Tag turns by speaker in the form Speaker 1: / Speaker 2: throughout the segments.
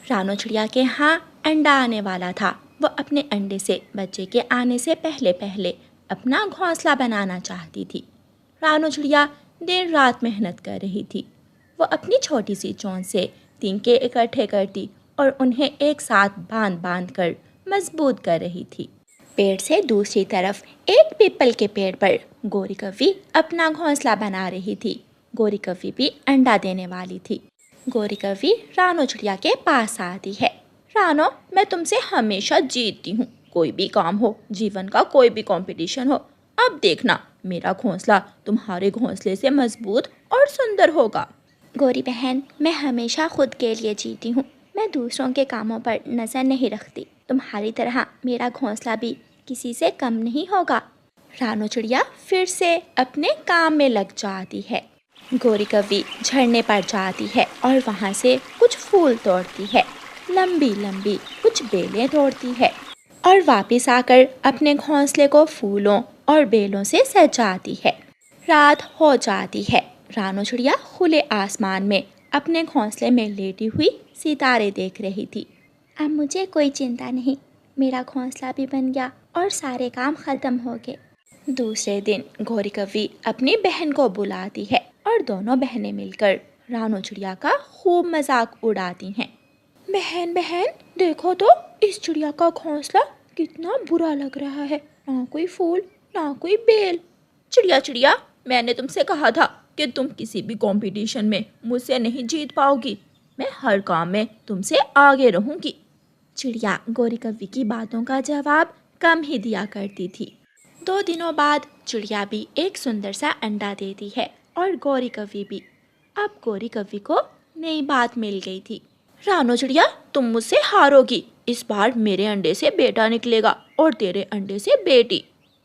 Speaker 1: रानो चिड़िया के यहाँ अंडा आने वाला था। वो अपने अंडे से बच्चे के आने से पहले पहले अपना घोंसला बनाना चाहती थी। रानो चिड़िया दिन रात मेहनत कर रही थी। वो अपनी छोटी सी चोंच से तिनके इकट्ठे करती और उन्हें एक साथ बांध बांध कर मजबूत कर रही थी। पेड़ से दूसरी तरफ एक पीपल के पेड़ पर गोरी कौवी अपना घोंसला बना रही थी। गोरी कौवी भी अंडा देने वाली थी। गोरी कौवी रानो चिड़िया के पास आती है। रानो, मैं तुमसे हमेशा जीतती हूँ, कोई भी काम हो, जीवन का कोई भी कंपटीशन हो। अब देखना, मेरा घोंसला तुम्हारे घोंसले से मजबूत और सुंदर होगा। गोरी बहन, मैं हमेशा खुद के लिए जीती हूँ, मैं दूसरों के कामों पर नज़र नहीं रखती। तुम्हारी तरह मेरा घोंसला भी किसी से कम नहीं होगा। रानो चिड़िया फिर से अपने काम में लग जाती है। गोरी कौवी झरने पर जाती है और वहाँ से कुछ फूल तोड़ती है, लंबी लंबी कुछ बेलें तोड़ती है और वापस आकर अपने घोंसले को फूलों और बेलों से सजाती है। रात हो जाती है। रानो चिड़िया खुले आसमान में अपने घोंसले में लेटी हुई सितारे देख रही थी। अब मुझे कोई चिंता नहीं, मेरा घोंसला भी बन गया और सारे काम खत्म हो गए। दूसरे दिन गोरी कौवी अपनी बहन को बुलाती है और दोनों बहनें मिलकर रानो चिड़िया का खूब मजाक उड़ाती हैं। बहन बहन, देखो तो इस चिड़िया का घोंसला कितना बुरा लग रहा है, ना कोई फूल ना कोई बेल। चिड़िया चिड़िया, मैंने तुमसे कहा था कि तुम किसी भी कंपटीशन में मुझसे नहीं जीत पाओगी। मैं हर काम में तुमसे आगे रहूंगी। चिड़िया गोरी कौवी की बातों का जवाब कम ही दिया करती थी। 2 दिनों बाद चिड़िया भी एक सुंदर सा अंडा देती है और गोरी कौवी भी। अब गोरी कौवी को नई बात मिल गई थी। रानो चिड़िया, तुम मुझसे हारोगी। इस बार मेरे अंडे से बेटा निकलेगा और तेरे अंडे से बेटी।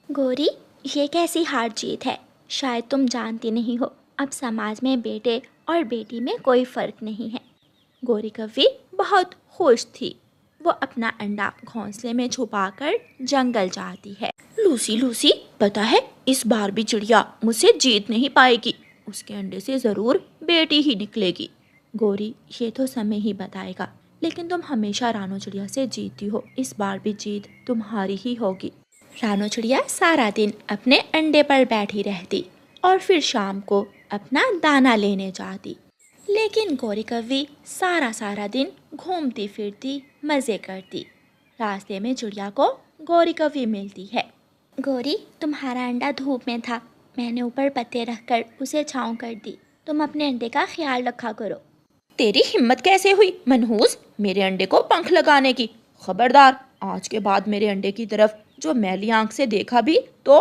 Speaker 1: गोरी, ये कैसी हार जीत है? शायद तुम जानती नहीं हो, अब समाज में बेटे और बेटी में कोई फर्क नहीं है। गोरी कौवी बहुत खुश थी। वो अपना अंडा घोंसले में छुपाकर जंगल जाती है। लूसी लूसी, पता है इस बार भी चिड़िया मुझसे जीत नहीं पाएगी, उसके अंडे से जरूर बेटी ही निकलेगी। गोरी, ये तो समय ही बताएगा, लेकिन तुम हमेशा रानो चिड़िया से जीतती हो, इस बार भी जीत तुम्हारी ही होगी। रानो चिड़िया सारा दिन अपने अंडे पर बैठी रहती और फिर शाम को अपना दाना लेने जाती। लेकिन गोरी कौवी सारा दिन घूमती फिरती मज़े करती। रास्ते में चिड़िया को गोरी कौवी मिलती है। गोरी, तुम्हारा अंडा धूप में था, मैंने ऊपर पत्ते रखकर उसे छाँव कर दी, तुम अपने अंडे का ख्याल रखा करो। तेरी हिम्मत कैसे हुई मनहूस, मेरे अंडे को पंख लगाने की? खबरदार, आज के बाद मेरे अंडे की तरफ जो मैली आंख से देखा भी तो।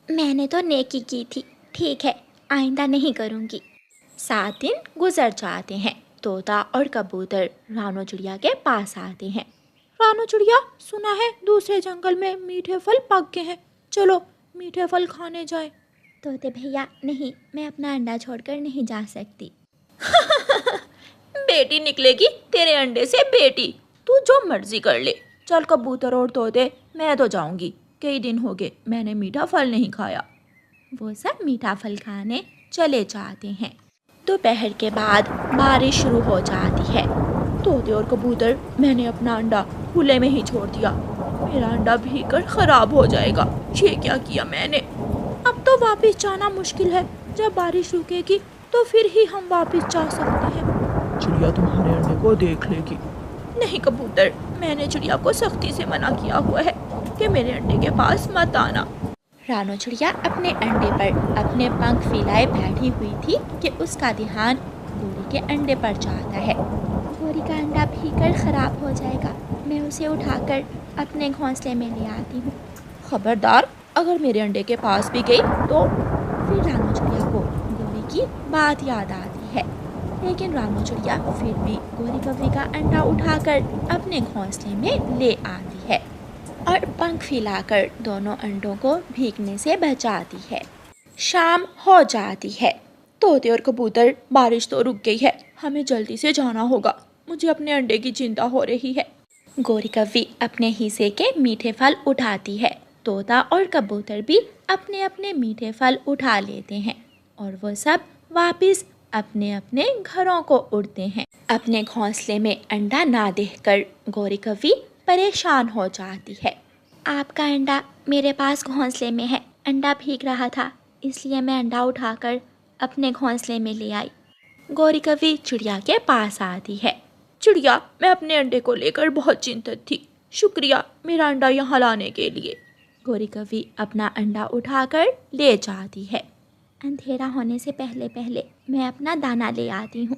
Speaker 1: मैंने तो नेकी की थी, ठीक है, आइंदा नहीं करूँगी। 7 दिन गुजर जाते हैं। तोता और कबूतर रानो चिड़िया के पास आते हैं। रानो चिड़िया, सुना है दूसरे जंगल में मीठे फल पक गए हैं, चलो मीठे फल खाने जाए। तोते भैया, नहीं, मैं अपना अंडा छोड़कर नहीं जा सकती। बेटी निकलेगी तेरे अंडे से बेटी, तू जो मर्जी कर ले। चल कबूतर और तोते, मैं तो जाऊंगी, कई दिन हो गए मैंने मीठा फल नहीं खाया। वो सब मीठा फल खाने चले जाते हैं। दोपहर के बाद बारिश शुरू हो जाती है। तोते और कबूतर, मैंने अपना अंडा खुले में ही छोड़ दिया, मेरा अंडा भीगकर खराब हो जाएगा, ये क्या किया मैंने। अब तो वापस जाना मुश्किल है, जब बारिश रुकेगी तो फिर ही हम वापस जा सकते हैं।
Speaker 2: चिड़िया तुम्हारे अंडे को देख लेगी।
Speaker 1: नहीं कबूतर, मैंने चिड़िया को सख्ती से मना किया हुआ है कि मेरे अंडे के पास मत आना। रानो चिड़िया अपने अंडे पर अपने पंख फैलाए बैठी हुई थी कि उसका ध्यान गोरी के अंडे पर जाता है। गोरी का अंडा भीगकर खराब हो जाएगा, मैं उसे उठाकर अपने घोंसले में ले आती हूँ। खबरदार, अगर मेरे अंडे के पास भी गई तो। फिर रानो चिड़िया को गोरी की बात याद आती है, लेकिन रानो चिड़िया फिर भी गोरी कौवी का अंडा उठाकर अपने घोंसले में ले आती है और पंख फैलाकर दोनों अंडों को भीगने से बचाती है। शाम हो जाती है। तोते और कबूतर, बारिश तो रुक गई है, हमें जल्दी से जाना होगा, मुझे अपने अंडे की चिंता हो रही है। गोरी कौवी अपने हिस्से के मीठे फल उठाती है। तोता और कबूतर भी अपने अपने मीठे फल उठा लेते हैं और वो सब वापस अपने अपने घरों को उड़ते हैं। अपने घोंसले में अंडा ना देखकर गौरी कव्वी परेशान हो जाती है। आपका अंडा मेरे पास घोंसले में है। अंडा भीग रहा था, इसलिए मैं अंडा उठाकर अपने घोंसले में ले आई। गौरी कव्वी चिड़िया के पास आती है। चिड़िया, मैं अपने अंडे को लेकर बहुत चिंतित थी। शुक्रिया मेरा अंडा यहाँ लाने के लिए। गौरी कव्वी अपना अंडा उठाकर ले जाती है। अंधेरा होने से पहले पहले मैं अपना दाना ले आती हूँ।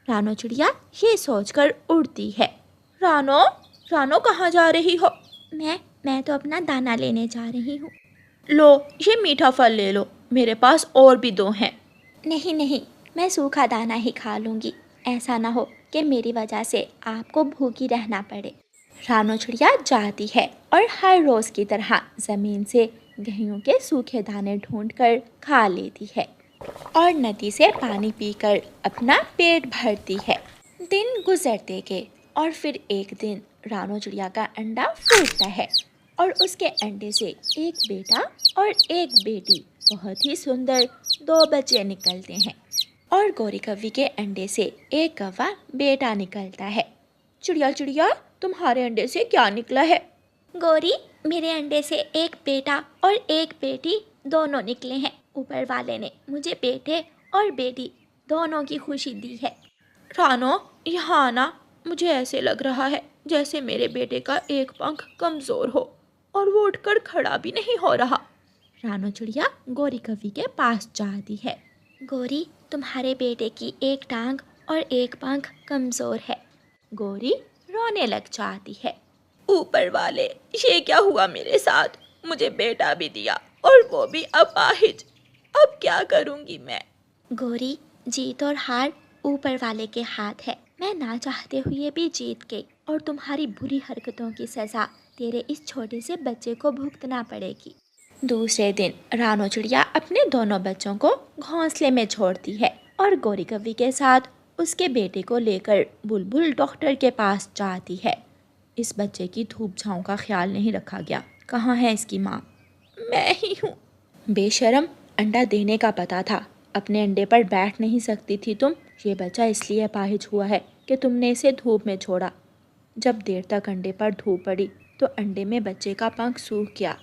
Speaker 1: रानो चिड़िया ये सोचकर उड़ती है। रानो, रानो कहाँ जा रही हो? मैं तो अपना दाना लेने जा रही हूँ। लो, ये मीठा फल ले लो, मेरे पास और भी 2 हैं। नहीं, मैं सूखा दाना ही खा लूँगी। ऐसा ना हो कि मेरी वजह से आपको भूखी रहना पड़े। रानो चिड़िया जाती है और हर रोज़ की तरह ज़मीन से गेहूं के सूखे दाने ढूंढकर खा लेती है और नदी से पानी पीकर अपना पेट भरती है। दिन गुजरते गए और फिर एक दिन रानो चिड़िया का अंडा फूटता है और उसके अंडे से एक बेटा और एक बेटी, बहुत ही सुंदर 2 बच्चे निकलते हैं। और गौरी कव्वी के अंडे से एक कौवा बेटा निकलता है। चिड़िया चिड़िया, तुम्हारे अंडे से क्या निकला है? गौरी, मेरे अंडे से एक बेटा और एक बेटी दोनों निकले हैं। ऊपर वाले ने मुझे बेटे और बेटी दोनों की खुशी दी है। रानो, यहाँ आना। मुझे ऐसे लग रहा है जैसे मेरे बेटे का एक पंख कमज़ोर हो और वो उठकर खड़ा भी नहीं हो रहा। रानो चिड़िया गौरी कव्वी के पास जाती है। गौरी, तुम्हारे बेटे की एक टांग और एक पंख कमज़ोर है। गौरी रोने लग जाती है। ऊपर वाले, ये क्या हुआ मेरे साथ? मुझे बेटा भी दिया और वो भी अपाहिज। अब क्या करूँगी मैं? गौरी, जीत और हार ऊपर वाले के हाथ है। मैं ना चाहते हुए भी जीत गई और तुम्हारी बुरी हरकतों की सज़ा तेरे इस छोटे से बच्चे को भुगतना पड़ेगी। दूसरे दिन रानो चिड़िया अपने दोनों बच्चों को घोंसले में छोड़ती है और गौरी कव्वी के साथ उसके बेटे को लेकर बुलबुल डॉक्टर के पास जाती है। इस बच्चे की धूप छाँव का ख्याल नहीं रखा गया। कहाँ है इसकी माँ? मैं ही हूँ। बेशरम, अंडा देने का पता था, अपने अंडे पर बैठ नहीं सकती थी तुम। ये बच्चा इसलिए अपाहिज हुआ है कि तुमने इसे धूप में छोड़ा। जब देर तक अंडे पर धूप पड़ी तो अंडे में बच्चे का पंख सूख गया।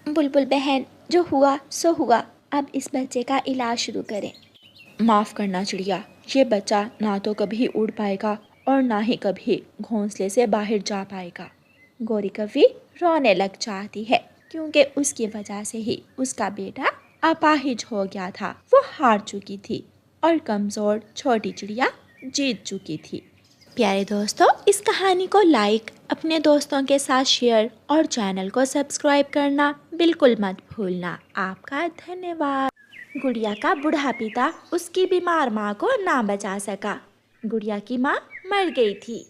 Speaker 1: बुलबुल बहन, जो हुआ सो हुआ। अब इस बच्चे का इलाज शुरू करें। माफ़ करना चिड़िया, ये बच्चा ना तो कभी उड़ पाएगा और ना ही कभी घोंसले से बाहर जा पाएगा। गौरी कव्वी रोने लग जाती है क्योंकि उसकी वजह से ही उसका बेटा अपाहिज हो गया था। वो हार चुकी थी और कमज़ोर छोटी चिड़िया जीत चुकी थी। प्यारे दोस्तों, इस कहानी को लाइक, अपने दोस्तों के साथ शेयर और चैनल को सब्सक्राइब करना बिल्कुल मत भूलना। आपका धन्यवाद। गुड़िया का बूढ़ा पिता उसकी बीमार माँ को ना बचा सका। गुड़िया की माँ मर गई थी।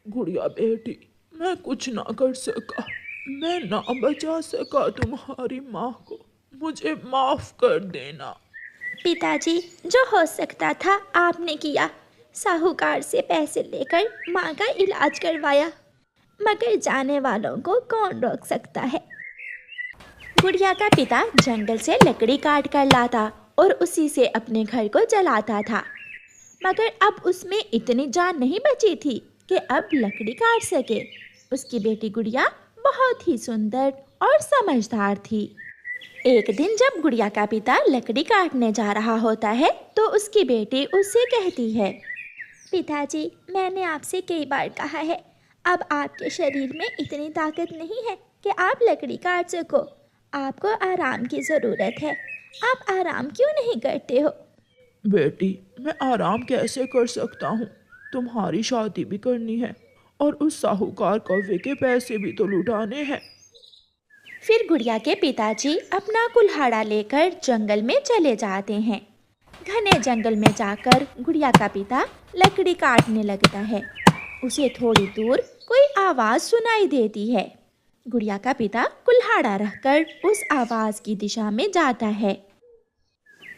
Speaker 2: गुड़िया बेटी, मैं कुछ ना कर सका, मैं ना बचा सका तुम्हारी माँ को, मुझे माफ कर देना।
Speaker 1: पिताजी, जो हो सकता था आपने किया। साहूकार से पैसे लेकर माँ का इलाज करवाया, मगर जाने वालों को कौन रोक सकता है। गुड़िया का पिता जंगल से लकड़ी काट कर लाता और उसी से अपने घर को जलाता था, मगर अब उसमें इतनी जान नहीं बची थी कि अब लकड़ी काट सके। उसकी बेटी गुड़िया बहुत ही सुंदर और समझदार थी। एक दिन जब गुड़िया का पिता लकड़ी काटने जा रहा होता है तो उसकी बेटी उससे कहती है, पिताजी, मैंने आपसे कई बार कहा है, अब आपके शरीर में इतनी ताकत नहीं है कि आप लकड़ी काट सको। आपको आराम की ज़रूरत है। आप आराम क्यों नहीं करते हो?
Speaker 2: बेटी, मैं आराम कैसे कर सकता हूँ? तुम्हारी शादी भी करनी है और उस साहूकार कौवे के पैसे भी तो लुटाने हैं।
Speaker 1: फिर गुड़िया के पिताजी अपना कुल्हाड़ा लेकर जंगल में चले जाते हैं। घने जंगल में जाकर गुड़िया का पिता लकड़ी काटने लगता है। उसे थोड़ी दूर कोई आवाज़ सुनाई देती है। गुड़िया का पिता कुल्हाड़ा रखकर उस आवाज़ की दिशा में जाता है।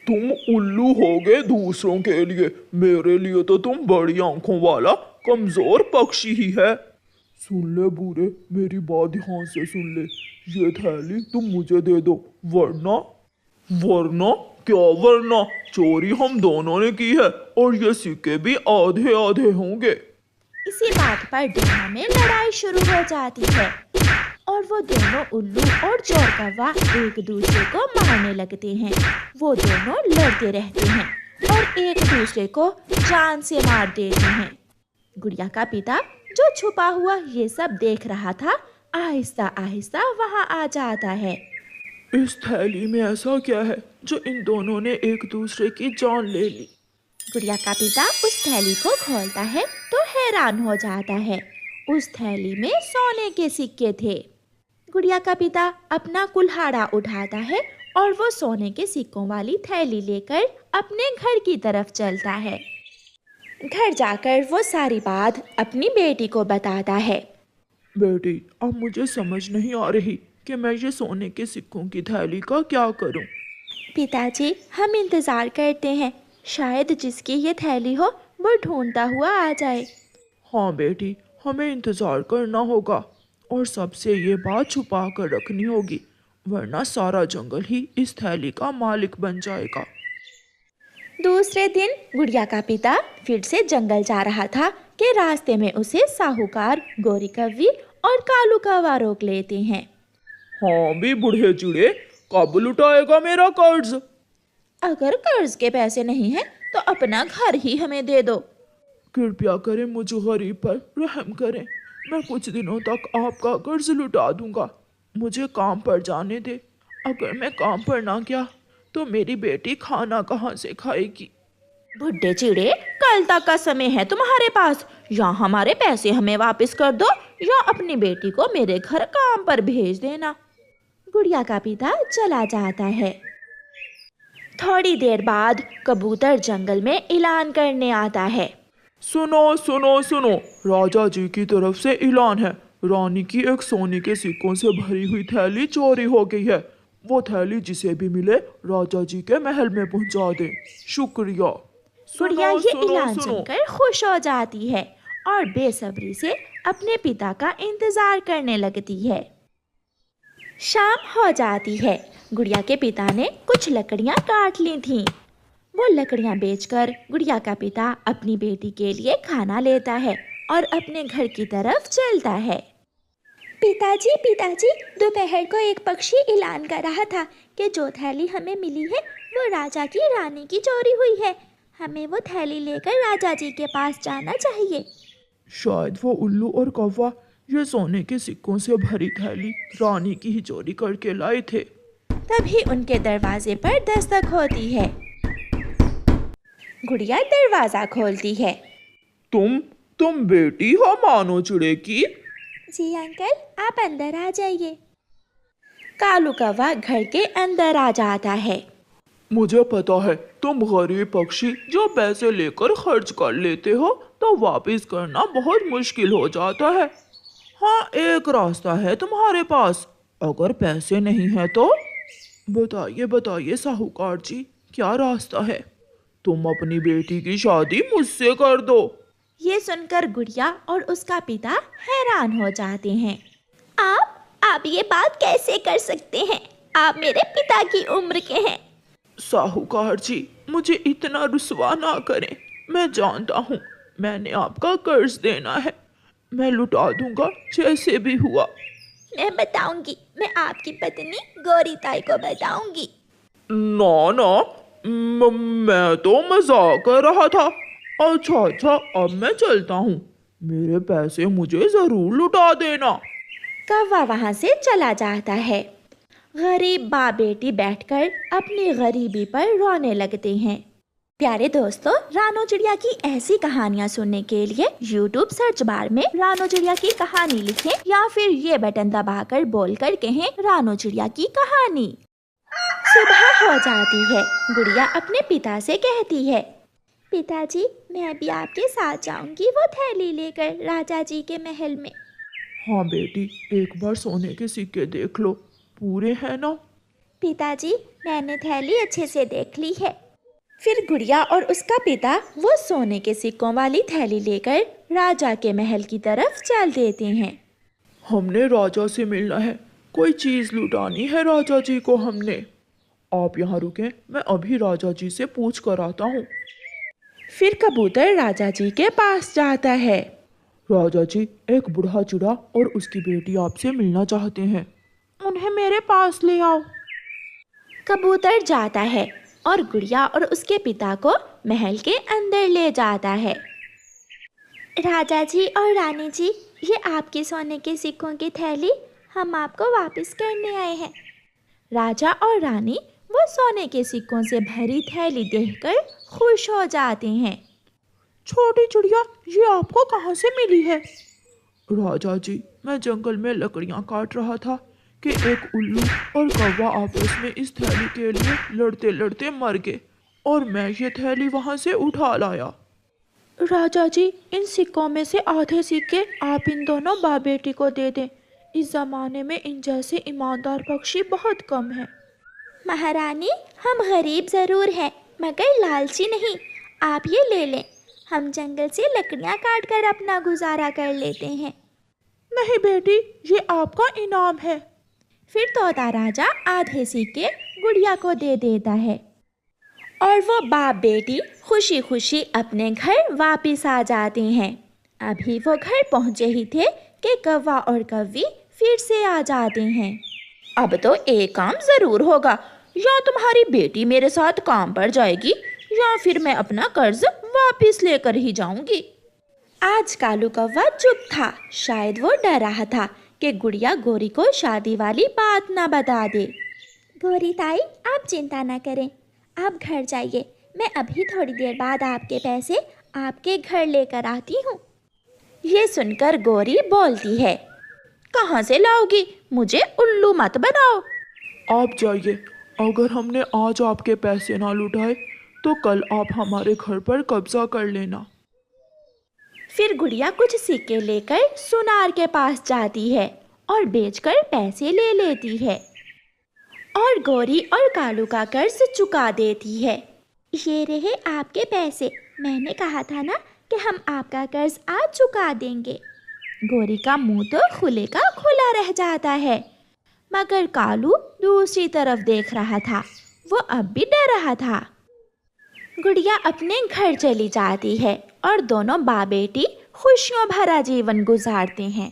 Speaker 2: तुम उल्लू हो गए दूसरों के लिए, मेरे लिए तो तुम बड़ी आंखों वाला कमजोर पक्षी ही है। सुन ले बूढ़े, मेरी बात ध्यान से सुन ले। ये थैली तुम मुझे दे दो, वरना क्या वरना चोरी हम दोनों ने की है और ये सिक्के भी आधे आधे होंगे।
Speaker 1: इसी बात पर दोनों में लड़ाई शुरू हो जाती है और वो दोनों उल्लू और चोर कौवा एक दूसरे को मारने लगते हैं। वो दोनों लड़ते रहते हैं और एक दूसरे को जान से मार देते हैं। गुड़िया का पिता जो छुपा हुआ ये सब देख रहा था, आहिस्ता आहिस्ता वहाँ आ जाता है।
Speaker 2: इस थैली में ऐसा क्या है जो इन दोनों ने एक दूसरे की जान ले ली?
Speaker 1: गुड़िया का पिता उस थैली को खोलता है तो हैरान हो जाता है। उस थैली में सोने के सिक्के थे। गुड़िया का पिता अपना कुल्हाड़ा उठाता है और वो सोने के सिक्कों वाली थैली लेकर अपने घर की तरफ चलता है। घर जाकर वो सारी बात अपनी बेटी को बताता है।
Speaker 2: बेटी, अब मुझे समझ नहीं आ रही कि मैं ये सोने के सिक्कों की थैली का क्या करूं।
Speaker 1: पिताजी, हम इंतजार करते हैं, शायद जिसकी ये थैली हो वो ढूंढता हुआ आ जाए।
Speaker 2: हाँ बेटी, हमें इंतजार करना होगा और सबसे ये बात छुपा कर रखनी होगी, वरना सारा जंगल ही इस थैली का मालिक बन जाएगा।
Speaker 1: दूसरे दिन गुड़िया का पिता फिर से जंगल जा रहा था कि रास्ते में उसे साहूकार, गोरी कव्वी और कालू कौवा रोक लेते हैं।
Speaker 2: हाँ भी बूढ़े चिड़े, कब लुटाएगा मेरा कर्ज?
Speaker 1: अगर कर्ज के पैसे नहीं हैं तो अपना घर ही हमें दे दो।
Speaker 2: कृपया करें, मुझ गरीब पर रहम करें। मैं कुछ दिनों तक आपका कर्ज लुटा दूंगा। मुझे काम पर जाने दे। अगर मैं काम पर ना गया तो मेरी बेटी खाना कहाँ से खाएगी?
Speaker 1: बुड्ढे चिड़े, कल तक का समय है तुम्हारे पास। या हमारे पैसे हमें वापस कर दो या अपनी बेटी को मेरे घर काम पर भेज देना। गुड़िया का पिता चला जाता है। थोड़ी देर बाद कबूतर जंगल में ऐलान करने आता है।
Speaker 2: सुनो सुनो सुनो, राजा जी की तरफ से ऐलान है। रानी की एक सोने के सिक्कों से भरी हुई थैली चोरी हो गई है। वो थैली जिसे भी मिले राजा जी के महल में पहुंचा दे। शुक्रिया।
Speaker 1: गुड़िया ये ऐलान सुनकर खुश हो जाती है और बेसब्री से अपने पिता का इंतजार करने लगती है। शाम हो जाती है। गुड़िया के पिता ने कुछ लकड़ियां काट ली थीं। वो लकड़ियां बेचकर गुड़िया का पिता अपनी बेटी के लिए खाना लेता है और अपने घर की तरफ चलता है। पिताजी, पिताजी, दोपहर को एक पक्षी ऐलान कर रहा था कि जो थैली हमें मिली है वो राजा की रानी की चोरी हुई है। हमें वो थैली लेकर राजा जी के पास जाना चाहिए।
Speaker 2: शायद वो उल्लू और कौवा ये सोने के सिक्कों से भरी थैली रानी की ही चोरी करके लाए थे।
Speaker 1: तभी उनके दरवाजे पर दस्तक होती है। गुड़िया दरवाजा खोलती है।
Speaker 2: तुम बेटी हो मानो चिड़े की?
Speaker 1: जी अंकल, आप अंदर आ जाइए। कालू कौवा घर के अंदर आ जाता है।
Speaker 2: मुझे पता है तुम गरीब पक्षी जो पैसे लेकर खर्च कर लेते हो तो वापस करना बहुत मुश्किल हो जाता है। हाँ, एक रास्ता है तुम्हारे पास, अगर पैसे नहीं है तो। बताइए बताइए साहूकार जी, क्या रास्ता है? तुम अपनी बेटी की शादी मुझसे कर दो।
Speaker 1: ये सुनकर गुड़िया और उसका पिता हैरान हो जाते हैं। आप ये बात कैसे कर सकते हैं? आप मेरे पिता की उम्र के हैं।
Speaker 2: साहूकार जी, मुझे इतना रुसवा ना करें। मैं जानता हूँ मैंने आपका कर्ज देना है। मैं लुटा दूंगा जैसे भी हुआ।
Speaker 1: मैं बताऊंगी, मैं आपकी पत्नी गौरी ताई को बताऊंगी।
Speaker 2: ना ना, मैं तो मजाक कर रहा था। अच्छा, अब मैं चलता हूँ। मेरे पैसे मुझे जरूर लुटा देना।
Speaker 1: कौवा वहाँ से चला जाता है। गरीब बाप बेटी बैठकर अपनी गरीबी पर रोने लगते हैं। प्यारे दोस्तों, रानो चिड़िया की ऐसी कहानियाँ सुनने के लिए YouTube सर्च बार में रानो चिड़िया की कहानी लिखें या फिर ये बटन दबाकर बोलकर कहें रानो चिड़िया की कहानी। सुबह हो जाती है। गुड़िया अपने पिता से कहती है, पिताजी, मैं भी आपके साथ जाऊंगी वो थैली लेकर राजा जी के महल में।
Speaker 2: हाँ बेटी, एक बार सोने के सिक्के देख लो, पूरे हैं ना?
Speaker 1: पिताजी, मैंने थैली अच्छे से देख ली है। फिर गुड़िया और उसका पिता वो सोने के सिक्कों वाली थैली लेकर राजा के महल की तरफ चल देते हैं।
Speaker 2: हमने राजा से मिलना है, कोई चीज लुटानी है राजा जी को हमने। आप यहाँ रुकें, मैं अभी राजा जी से पूछ कर आता हूँ।
Speaker 1: फिर कबूतर राजा जी के पास जाता है।
Speaker 2: राजा जी, एक बूढ़ा चिड़ा और उसकी बेटी आपसे मिलना चाहते हैं। उन्हें मेरे पास ले आओ।
Speaker 1: कबूतर जाता है और गुड़िया और उसके पिता को महल के अंदर ले जाता है।
Speaker 3: राजा जी और रानी जी, ये आपके सोने के सिक्कों की थैली हम आपको वापस करने आए हैं।
Speaker 1: राजा और रानी वो सोने के सिक्कों से भरी थैली देखकर खुश हो जाते हैं।
Speaker 2: छोटी चिड़िया, ये आपको कहाँ से मिली है? राजा जी, मैं जंगल में लकड़ियाँ काट रहा था कि एक उल्लू और कौवा आपस में इस थैली के लिए लड़ते लड़ते मर गए और मैं ये थैली वहाँ से उठा लाया।
Speaker 1: राजा जी, इन सिक्कों में से आधे सिक्के आप इन दोनों बाप बेटी को दे दें। इस जमाने में इन जैसे ईमानदार पक्षी बहुत कम हैं।
Speaker 3: महारानी, हम गरीब ज़रूर हैं मगर लालची नहीं। आप ये ले लें, हम जंगल से लकड़ियाँ काट कर अपना गुजारा कर लेते हैं।
Speaker 2: नहीं बेटी, ये आपका इनाम है।
Speaker 1: फिर तोता राजा आधे सिक्के गुड़िया को दे देता है और वो बाप बेटी खुशी खुशी अपने घर वापस आ जाते हैं। अभी वो घर पहुंचे ही थे कि कौवा और कौवी फिर से आ जाते हैं। अब तो एक काम ज़रूर होगा, या तुम्हारी बेटी मेरे साथ काम पर जाएगी या फिर मैं अपना कर्ज वापस लेकर ही जाऊंगी। आज कालू कौवा चुप था। शायद वो डर रहा था कि गुड़िया गोरी को शादी वाली बात ना बता दे।
Speaker 3: गोरी ताई, आप चिंता ना करें, आप घर जाइए। मैं अभी थोड़ी देर बाद आपके पैसे आपके घर लेकर आती हूँ।
Speaker 1: ये सुनकर गोरी बोलती है, कहाँ से लाओगी? मुझे उल्लू मत बनाओ।
Speaker 2: आप जाइए, अगर हमने आज आपके पैसे ना लुटाए तो कल आप हमारे घर पर कब्जा कर लेना।
Speaker 1: फिर गुड़िया कुछ सिक्के लेकर सुनार के पास जाती है और बेचकर पैसे ले लेती है और गोरी और कालू का कर्ज चुका देती है।
Speaker 3: ये रहे आपके पैसे। मैंने कहा था ना कि हम आपका कर्ज आज चुका देंगे।
Speaker 1: गोरी का मुंह तो खुले का खुला रह जाता है, मगर कालू दूसरी तरफ देख रहा था। वो अब भी डर रहा था। गुड़िया अपने घर चली जाती है और दोनों बाप बेटी खुशियों भरा जीवन गुजारते हैं।